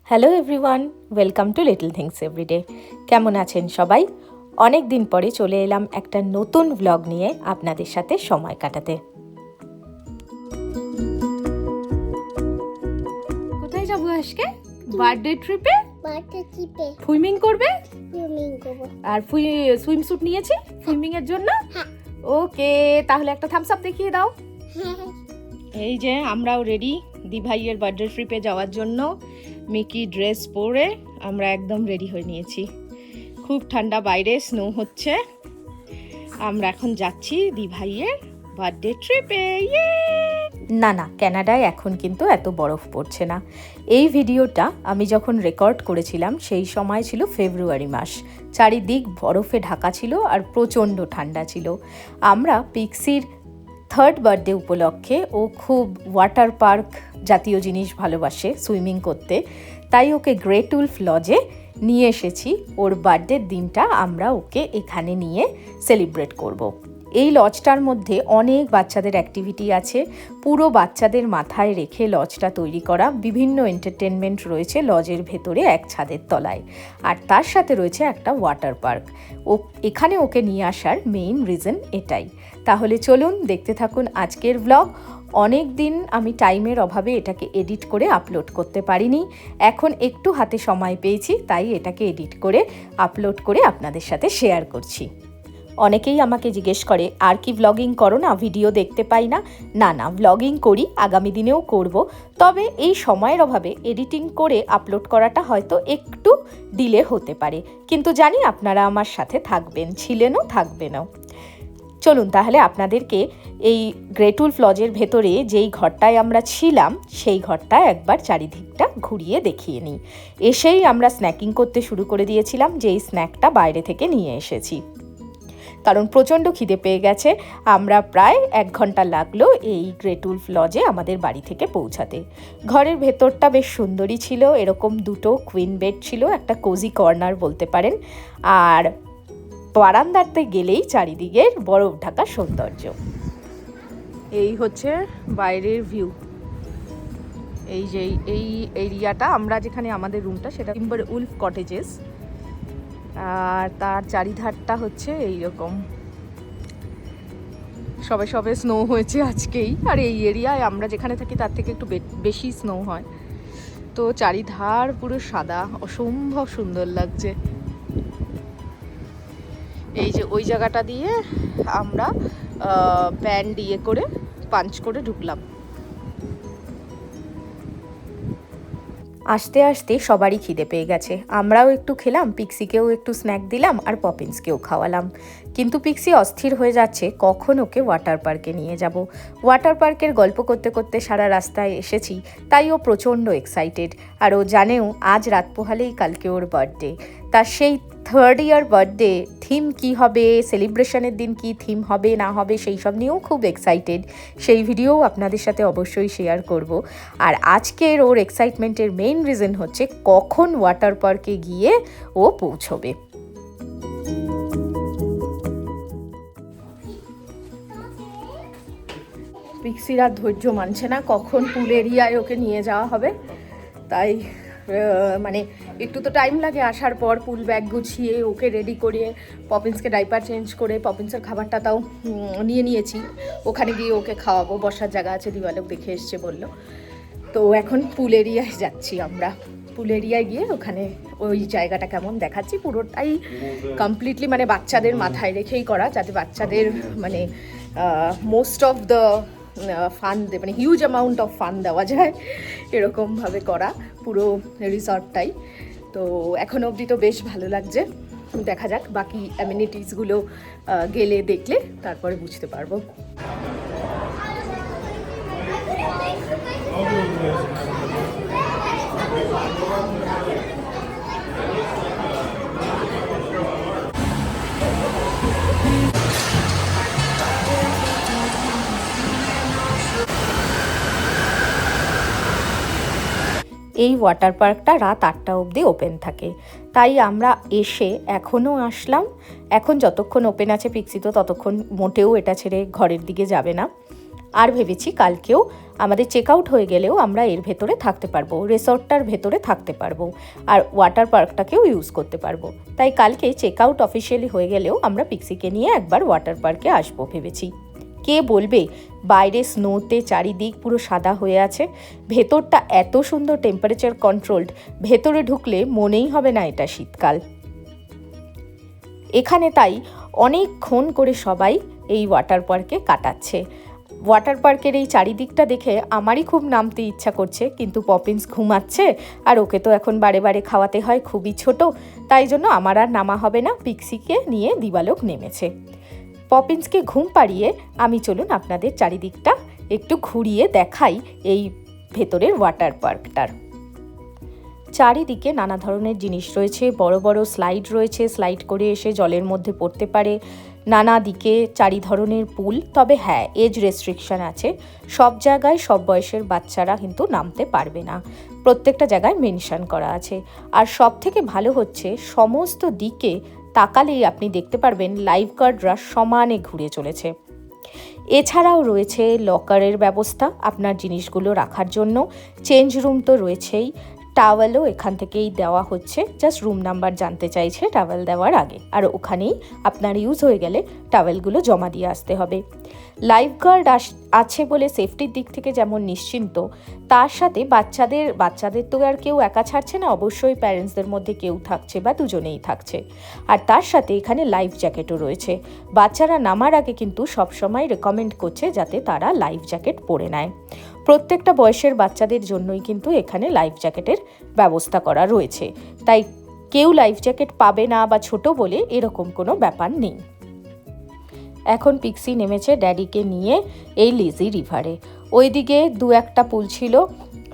Hello everyone, welcome to little things everyday. কেমন আছেন সবাই? অনেক দিন পরে চলে এলাম একটা নতুন ভ্লগ নিয়ে আপনাদের সাথে সময় কাটাতে। কোথায় যাবো আজকে? বার্থডে ট্রিপে। সুইমিং করবে? আর সুইমস্যুট নিয়েছি সুইমিং এর জন্য। ওকে, তাহলে একটা থামস আপ দেখিয়ে দাও। এই যে আমরাও রেডি দি ভাইয়ের বার্থডে ট্রিপে যাওয়ার জন্য। মিকি ড্রেস পরে আমরা একদম রেডি হয়ে নিয়েছি। খুব ঠান্ডা, বাইরে স্নো হচ্ছে। আমরা এখন যাচ্ছি দি ভাইয়ের বার্থডে ট্রিপে। না, কানাডায় এখন কিন্তু এত বরফ পড়ছে না। এই ভিডিওটা আমি যখন রেকর্ড করেছিলাম সেই সময় ছিল ফেব্রুয়ারি মাস। চারিদিক বরফে ঢাকা ছিল আর প্রচণ্ড ঠান্ডা ছিল। আমরা পিক্সির 3rd বার্থডে উপলক্ষে, ও খুব ওয়াটার পার্ক জাতীয় জিনিস ভালোবাসে, সুইমিং করতে, তাই ওকে গ্রেট উলফ লজে নিয়ে এসেছি। ওর বার্থডের দিনটা আমরা ওকে এখানে নিয়ে সেলিব্রেট করব। এই লজটার মধ্যে অনেক বাচ্চাদের অ্যাক্টিভিটি আছে। পুরো বাচ্চাদের মাথায় রেখে লজটা তৈরি করা। বিভিন্ন এন্টারটেনমেন্ট রয়েছে লজের ভেতরে এক ছাদের তলায়, আর তার সাথে রয়েছে একটা ওয়াটার পার্ক। এখানে ওকে নিয়ে আসার মেইন রিজন এটাই। তাহলে চলুন দেখতে থাকুন আজকের ভ্লগ। অনেক দিন আমি টাইমের অভাবে এটাকে এডিট করে আপলোড করতে পারিনি। এখন একটু হাতে সময় পেয়েছি, তাই এটাকে এডিট করে আপলোড করে আপনাদের সাথে শেয়ার করছি। অনেকেই আমাকে জিজ্ঞেস করে, আর কি ভ্লগিং করো না, ভিডিও দেখতে পাই না। না, ভ্লগিং করি, আগামী দিনেও করব। তবে এই সময়ের অভাবে এডিটিং করে আপলোড করাটা হয়তো একটু ডিলে হতে পারে, কিন্তু জানি আপনারা আমার সাথে থাকবেন, ছিলেনও থাকবেনও। চলুন তাহলে আপনাদেরকে এই গ্রেট উলফ লজের ভেতরে যেই ঘরটায় আমরা ছিলাম সেই ঘরটায় একবার চারিদিকটা ঘুরিয়ে দেখিয়ে নিই। এসেই আমরা স্ন্যাকিং করতে শুরু করে দিয়েছিলাম, যেই স্ন্যাকটা বাইরে থেকে নিয়ে এসেছি, কারণ প্রচণ্ড খিদে পেয়ে গেছে। আমরা প্রায় 1 ঘন্টা লাগলো এই গ্রেট উলফ লজে আমাদের বাড়ি থেকে পৌঁছাতে। ঘরের ভেতরটা বেশ সুন্দরই ছিল। এরকম 2টো কুইন বেড ছিল, একটা কোজি কর্নার বলতে পারেন। আর বারান্দাতে গেলেই চারিদিকের বরফ ঢাকা সৌন্দর্য। এই হচ্ছে বাইরের ভিউ। এই যে এই এরিয়াটা, আমরা যেখানে আমাদের রুমটা, সেটা টিম্বার উলফ কটেজেস। আর তার চারিধারটা হচ্ছে এইরকম। সবে সবে স্নো হয়েছে আজকেই, আর এই এরিয়ায় আমরা যেখানে থাকি তার থেকে একটু বেশি স্নো হয়। তো চারিধার পুরো সাদা, অসম্ভব সুন্দর লাগছে। এই যে ওই জায়গাটা দিয়ে আমরা ব্যান্ড করে পাঞ্চ করে ঢুকলাম। আস্তে আস্তে সবারই খিদে পেয়ে গেছে। আমরাও একটু খেলাম, পিক্সিকেও একটু স্ন্যাক দিলাম, আর পপিন্সকেও খাওয়ালাম। কিন্তু পিক্সি অস্থির হয়ে যাচ্ছে কখন ওকে ওয়াটার পার্কে নিয়ে যাব। ওয়াটার পার্কের গল্প করতে করতে সারা রাস্তায় এসেছি, তাই ও প্রচণ্ড এক্সাইটেড। আর ও জানেও আজ রাত পোহালেই কালকে ওর বার্থডে। তার সেই 3rd ইয়ার বার্থডে থিম কি হবে, সেলিব্রেশনের দিন কি থিম হবে না হবে, সেই সব নিয়েও খুব এক্সাইটেড। সেই ভিডিও আপনাদের সাথে অবশ্যই শেয়ার করব। আর আজকের ওর এক্সাইটমেন্টের মেইন রিজন হচ্ছে কখন ওয়াটার পার্কে গিয়ে ও পৌঁছবে। পিক্সির আর ধৈর্য মানছে না কখন পুল এরিয়ায় ওকে নিয়ে যাওয়া হবে। তাই মানে একটু তো টাইম লাগে আসার পর। পুল ব্যাগ গুছিয়ে ওকে রেডি করিয়ে পপিন্সকে ডাইপার চেঞ্জ করে পপিন্সের খাবারটা তাও নিয়ে নিয়েছি। ওখানে গিয়ে ওকে খাওয়াবো, বসার জায়গা আছে, দিওয়ালেও দেখে এসছে বললো। তো এখন পুল এরিয়ায় যাচ্ছি আমরা। পুল এরিয়ায় গিয়ে ওখানে ওই জায়গাটা কেমন দেখাচ্ছি। পুরোটাই কমপ্লিটলি মানে বাচ্চাদের মাথায় রেখেই করা, যাতে বাচ্চাদের মানে মোস্ট অফ দ্য ফান, মানে হিউজ অ্যামাউন্ট অফ ফান দেওয়া যায়, এরকমভাবে করা পুরো রিসর্টটাই। তো এখন অবধি তো বেশ ভালো লাগছে। দেখা যাক বাকি অ্যামিনিটিসগুলো গেলে দেখলে তারপরে বুঝতে পারবো। এই ওয়াটার পার্কটা রাত 8টা অবধি ওপেন থাকে, তাই আমরা এসে এখনও আসলাম। এখন যতক্ষণ ওপেন আছে পিক্সি তো ততক্ষণ মোটেও এটা ছেড়ে ঘরের দিকে যাবে না। আর ভেবেছি কালকেও আমাদের চেক আউট হয়ে গেলেও আমরা এর ভেতরে থাকতে পারবো, রিসর্টটার ভেতরে থাকতে পারবো, আর ওয়াটার পার্কটাকেও ইউজ করতে পারবো। তাই কালকে চেক আউট অফিসিয়ালি হয়ে গেলেও আমরা পিক্সিকে নিয়ে একবার ওয়াটার পার্কে আসবো ভেবেছি। কে বলবে বাইরে স্নোতে চারিদিক পুরো সাদা হয়ে আছে, ভেতরটা এত সুন্দর টেম্পারেচার কন্ট্রোলড, ভেতরে ঢুকলে মনেই হবে না এটা শীতকাল। এখানে তাই অনেকক্ষণ করে সবাই এই ওয়াটার পার্কে কাটাচ্ছে। ওয়াটার পার্কের এই চারিদিকটা দেখে আমারই খুব নামতে ইচ্ছা করছে, কিন্তু পপিন্স ঘুমাচ্ছে আর ওকে তো এখন বারে বারে খাওয়াতে হয়, খুবই ছোট, তাই জন্য আমার আর নামা হবে না। পিক্সিকে নিয়ে দিবালোক নেমেছে। পপিন্সকে ঘুম পাড়িয়ে আমি চলুন আপনাদের চারিদিকটা একটু ঘুরিয়ে দেখাই এই ভেতরের ওয়াটার পার্কটার। চারিদিকে নানা ধরনের জিনিস রয়েছে, বড় বড় স্লাইড রয়েছে, স্লাইড করে এসে জলের মধ্যে পড়তে পারে। নানা দিকে চারি ধরনের পুল, তবে হ্যাঁ এজ রেস্ট্রিকশন আছে, সব জায়গায় সব বয়সের বাচ্চারা কিন্তু নামতে পারবে না, প্রত্যেকটা জায়গায় মেনশন করা আছে। আর সব থেকে ভালো হচ্ছে সমস্ত দিকে তাকালেই আপনি দেখতে পারবেন লাইফ গার্ডরা সমানে ঘুরে চলেছে। এছাড়াও রয়েছে লকারের ব্যবস্থা আপনার জিনিসগুলো রাখার জন্য, চেঞ্জ রুম তো রয়েছেই, টাওয়েলও এখান থেকেই দেওয়া হচ্ছে, জাস্ট রুম নাম্বার জানতে চাইছে টাওয়েল দেওয়ার আগে, আর ওখানেই আপনার ইউজ হয়ে গেলে টাওয়েলগুলো জমা দিয়ে আসতে হবে। লাইফ গার্ড আছে বলে সেফটির দিক থেকে যেমন নিশ্চিন্ত, তার সাথে বাচ্চাদের তো আর কেউ একা ছাড়ছে না, অবশ্যই প্যারেন্টসদের মধ্যে কেউ থাকছে বা দুজনেই থাকছে। আর তার সাথে এখানে লাইফ জ্যাকেটও রয়েছে। বাচ্চারা নামার আগে কিন্তু সবসময় রেকমেন্ড করছে যাতে তারা লাইফ জ্যাকেট পরে নেয়। প্রত্যেকটা বয়সের বাচ্চাদের জন্যই কিন্তু এখানে লাইফ জ্যাকেটের ব্যবস্থা করা রয়েছে, তাই কেউ লাইফ জ্যাকেট পাবে না বা ছোট বলে এরকম কোনো ব্যাপার নেই। এখন পিক্সি নেমেছে ড্যাডিকে নিয়ে এই লেজি রিভারে। ওইদিকে দু একটা পুল ছিল,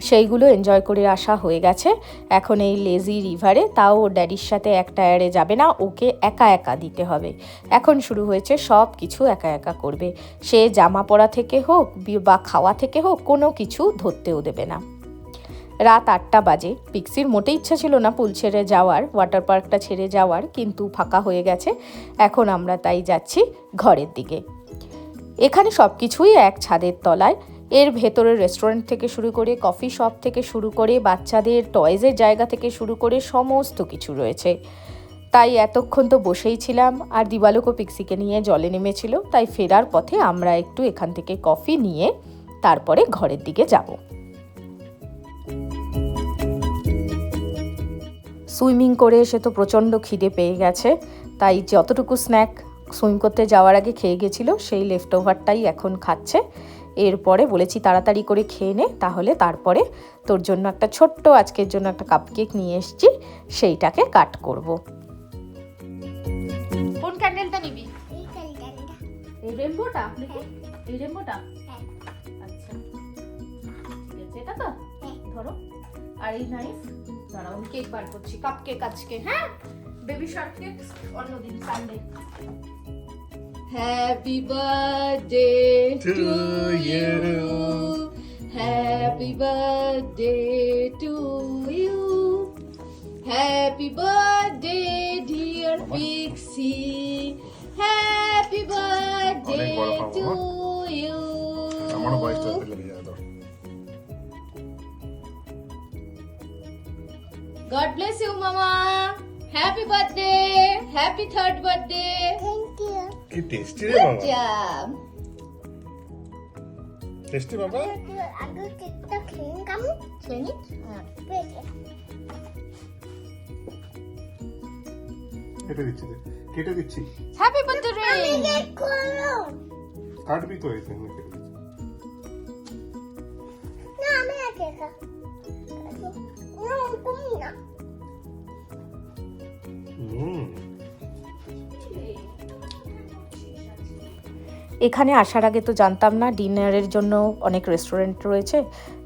সেইগুলো এনজয় করে আসা হয়ে গেছে। এখন এই লেজি রিভারে, তাও ওর ড্যাডির সাথে এক টায়ারে যাবে না, ওকে একা একা দিতে হবে। এখন শুরু হয়েছে সব কিছু একা একা করবে, সে জামা পরা থেকে হোক বা খাওয়া থেকে হোক কোনো কিছু ধরতেও দেবে না। রাত 8টা বাজে। পিক্সির মোটেই ইচ্ছা ছিল না পুল ছেড়ে যাওয়ার, ওয়াটার পার্কটা ছেড়ে যাওয়ার, কিন্তু ফাঁকা হয়ে গেছে। এখন আমরা তাই যাচ্ছি ঘরের দিকে। এখানে সব কিছুই এক ছাদের তলায়, এর ভেতরে রেস্টুরেন্ট থেকে শুরু করে কফি শপ থেকে শুরু করে বাচ্চাদের টয়েজের জায়গা থেকে শুরু করে সমস্ত কিছু রয়েছে। তাই এতক্ষণ তো বসেই ছিলাম, আর দিবালোকও পিক্সিকে নিয়ে জলে নেমেছিল, তাই ফেরার পথে আমরা একটু এখান থেকে কফি নিয়ে তারপরে ঘরের দিকে যাব। সুইমিং করে এসে তো প্রচণ্ড খিদে পেয়ে গেছে, তাই যতটুকু স্ন্যাক সুইম করতে যাওয়ার আগে খেয়ে গেছিল সেই লেফট ওভারটাই এখন খাচ্ছে। এরপরে বলেছি তাড়াতাড়ি করে খেয়ে নে, তাহলে তারপরে তোর জন্য একটা ছোট্ট আজকের জন্য একটা কাপকেক নিয়ে এসেছি, সেইটাকে কাট করব। কোন ক্যান্ডেলটা নিবি? এই ক্যান্ডেলটা, এই রেইনবোটা, এই রেইনবোটা। আচ্ছা ঠিক আছে, এটা তো ধরো। আর এই নাইফ, দাঁড়াও আমি কেক বার করছি, কাপকেক আজকে, হ্যাঁ বেবি শার্ক কেক অন্যদিন Sunday. Happy birthday to you. Happy birthday to you. Happy birthday dear Pixie. Happy birthday to you. আমার ভয়েসটা লেগে যায় তো। God bless you mama. Happy birthday. Happy 3rd birthday. Thank you. কি tasty রে বাবা। Tasty বাবা। আগে কেকটা খেয়ে কাম খেয়ে নি। হ্যাঁ কেটে দিচ্ছি, কেটে দিচ্ছি। Happy birthday. আমি কেক করো। কাটবি তো এই তুমি কেটে দিচ্ছি। না আমি কেক খা। না তুমি না। এখানে আসার আগে তো জানতাম না ডিনারের জন্য অনেক রেস্টুরেন্ট রয়েছে,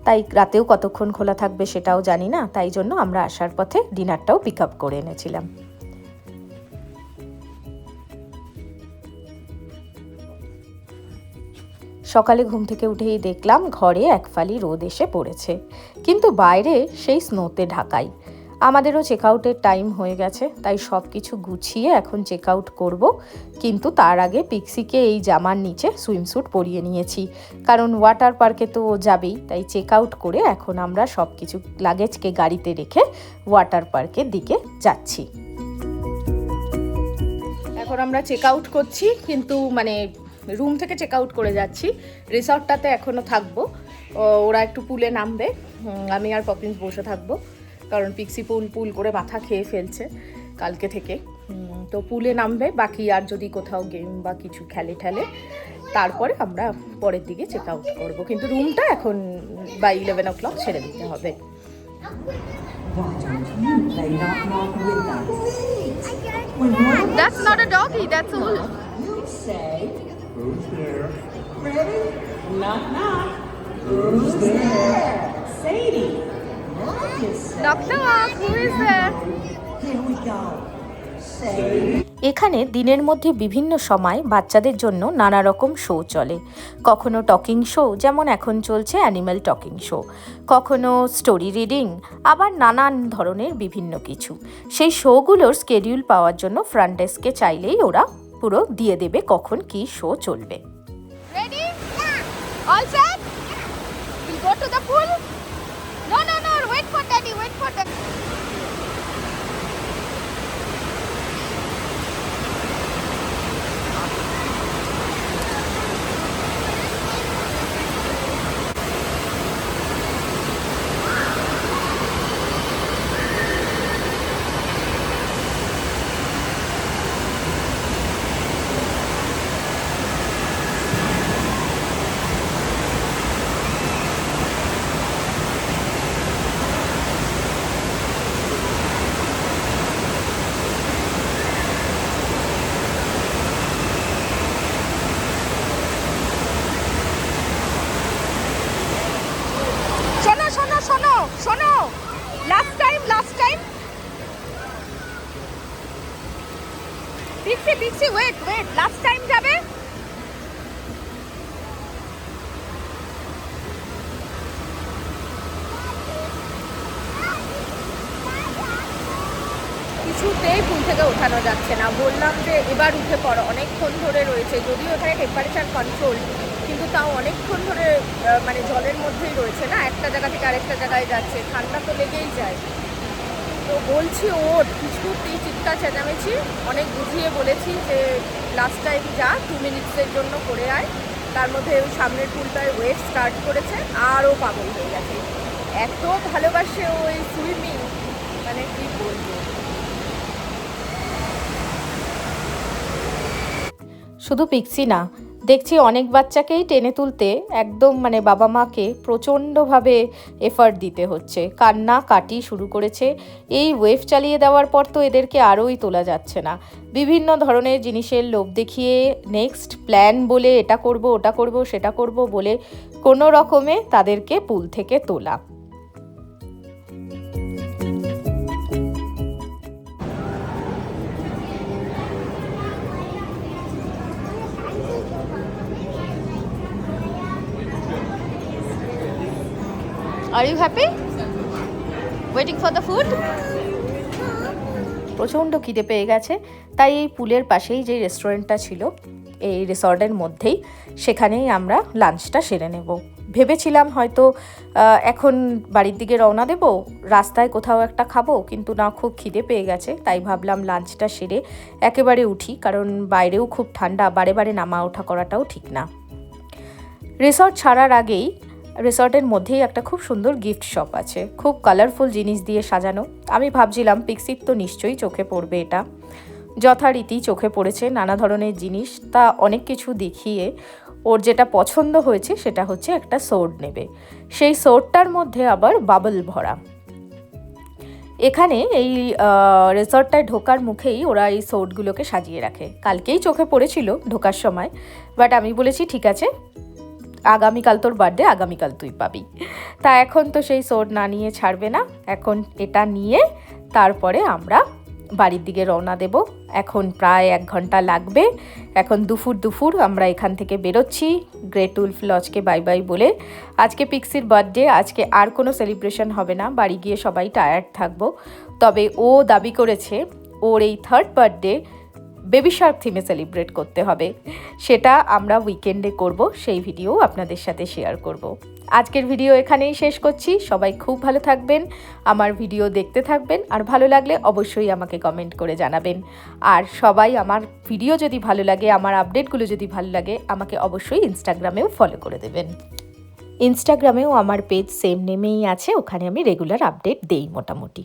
তাই রাতেও কতক্ষণ খোলা থাকবে সেটাও জানি না, তাই জন্য আমরা আসার পথে ডিনারটাও পিক আপ করে এনেছিলাম। সকালে ঘুম থেকে উঠেই দেখলাম ঘরে এক ফালি রোদ এসে পড়েছে, কিন্তু বাইরে সেই স্নোতে ঢাকাই। আমাদেরও চেক আউটের টাইম হয়ে গেছে, তাই সব কিছু গুছিয়ে এখন চেক আউট করবো। কিন্তু তার আগে পিক্সিকে এই জামার নিচে সুইমস্যুট পরিয়ে নিয়েছি, কারণ ওয়াটার পার্কে তো যাবেই। তাই চেক আউট করে এখন আমরা সব কিছু লাগেজকে গাড়িতে রেখে ওয়াটার পার্কের দিকে যাচ্ছি। এখন আমরা চেক আউট করছি, কিন্তু মানে রুম থেকে চেক আউট করে যাচ্ছি। রিসর্টটাতে এখনও থাকবো, ওরা একটু পুলে নামবে, আমি আর পপিন্স বসে থাকবো, কারণ পিক্সি পুল করে মাথা খেয়ে ফেলছে কালকে থেকে। তো পুলে নামবে, বাকি আর যদি কোথাও গেম বা কিছু খেলে তারপরে আমরা পরের দিকে চেক আউট করবো। কিন্তু রুমটা এখন বাই 11 o'clock ছেড়ে দিতে হবে। That's not a doggy, that's a wolf. Say, who's there? Ready? Knock, knock. Who's there? Sadie. Knock, knock. Who is there? Here we go. Sadie. এখানে দিনের মধ্যে বিভিন্ন সময় বাচ্চাদের জন্য নানা রকম শো চলে। কখনো টকিং শো, যেমন এখন চলছে অ্যানিম্যাল টকিং শো, কখনো স্টোরি রিডিং, আবার নানান ধরনের বিভিন্ন কিছু। সেই শোগুলোর স্কেডিউল পাওয়ার জন্য ফ্রন্ট ডেস্কে চাইলেই ওরা পুরো দিয়ে দেবে কখন কি শো চলবে। Ready? All set? Will go to the pool? No no no, wait for daddy, wait for daddy. শোনো, last time Pixie wait, last time যাবে। কিছুতেই পুল থেকে ওঠানো যাচ্ছে না। বললাম যে এবার উঠে পড়ো, অনেকক্ষণ ধরে রয়েছে, যদিও ওখানে টেম্পারেচার কন্ট্রোল, কিন্তু তাও অনেকক্ষণ ধরে মানে জলের মধ্যেই রয়েছে না, একটা জায়গা থেকে আরেকটা জায়গায় যাচ্ছে, ঠান্ডা তো লেগেই যায়। তো বলছি ওর কিছুতেই, চিৎকার চেঁচামেচি, অনেক বুঝিয়ে বলেছি যে লাস্ট টাইম যা 2 মিনিটসের জন্য করে আয়। তার মধ্যে সামনের পুলটায় ওয়েভ স্টার্ট করেছে, আরও পাগল হয়ে গেছে। এত ভালোবাসে ওই সুইমিং, মানে কি বলবো। শুধু পিক্সি না, দেখছি অনেক বাচ্চাকেই টেনে তুলতে একদম মানে বাবা মাকে প্রচণ্ডভাবে এফার্ট দিতে হচ্ছে, কান্না কাটি শুরু করেছে। এই ওয়েভ চালিয়ে দেওয়ার পর তো এদেরকে আরোই তোলা যাচ্ছে না। বিভিন্ন ধরনের জিনিসের লোভ দেখিয়ে নেক্সট প্ল্যান বলে এটা করব, ওটা করব, সেটা করব বলে কোনো রকমে তাদেরকে পুল থেকে তোলা। Are you happy? Waiting for the food? প্রচণ্ড খিদে পেয়ে গেছে, তাই এই পুলের পাশেই যে রেস্টুরেন্টটা ছিল এই রিসর্টের মধ্যেই, সেখানেই আমরা লাঞ্চটা সেরে নেব। ভেবেছিলাম হয়তো এখন বাড়ির দিকে রওনা দেব, রাস্তায় কোথাও একটা খাবো, কিন্তু না, খুব খিদে পেয়ে গেছে, তাই ভাবলাম লাঞ্চটা সেরে একেবারে উঠি, কারণ বাইরেও খুব ঠান্ডা, বারে বারে নামা ওঠা করাটাও ঠিক না। রিসর্ট ছাড়ার আগেই রিসর্টের মধ্যেই একটা খুব সুন্দর গিফট শপ আছে, খুব কালারফুল জিনিস দিয়ে সাজানো। আমি ভাবছিলাম পিক্সির তো নিশ্চয়ই চোখে পড়বে এটা, যথারীতি চোখে পড়েছে নানা ধরনের জিনিস। তা অনেক কিছু দেখিয়ে ওর যেটা পছন্দ হয়েছে সেটা হচ্ছে একটা সোর্ড নেবে। সেই সোর্ডটার মধ্যে আবার বাবল ভরা। এখানে এই রিসর্টটায় ঢোকার মুখেই ওরা এই সোর্ডগুলোকে সাজিয়ে রাখে। কালকেই চোখে পড়েছিল ঢোকার সময়, বাট আমি বলেছি ঠিক আছে, আগামীকাল তোর বার্থডে, আগামীকাল তুই পাবি। তা এখন তো সেই সোর্ড না নিয়ে ছাড়বে না, এখন এটা নিয়ে তারপরে আমরা বাড়ির দিকে রওনা দেব। এখন প্রায় 1 ঘন্টা লাগবে। এখন দুপুর আমরা এখান থেকে বেরোচ্ছি গ্রেট উলফ লজকে বাই বাই বলে। আজকে পিক্সির বার্থডে, আজকে আর কোনো সেলিব্রেশন হবে না, বাড়ি গিয়ে সবাই টায়ার্ড থাকবো। তবে ও দাবি করেছে ওর এই 3rd বার্থডে বেবি শার্ক থিমে সেলিব্রেট করতে হবে। সেটা আমরা উইকেন্ডে করব, সেই ভিডিও আপনাদের সাথে শেয়ার করব। আজকের ভিডিও এখানেই শেষ করছি। সবাই খুব ভালো থাকবেন, আমার ভিডিও দেখতে থাকবেন, আর ভালো লাগলে অবশ্যই আমাকে কমেন্ট করে জানাবেন। আর সবাই আমার ভিডিও যদি ভালো লাগে, আমার আপডেটগুলো যদি ভালো লাগে, আমাকে অবশ্যই ইনস্টাগ্রামেও ফলো করে দেবেন। ইনস্টাগ্রামেও আমার পেজ সেম নেমেই আছে, ওখানে আমি রেগুলার আপডেট দেই মোটামুটি।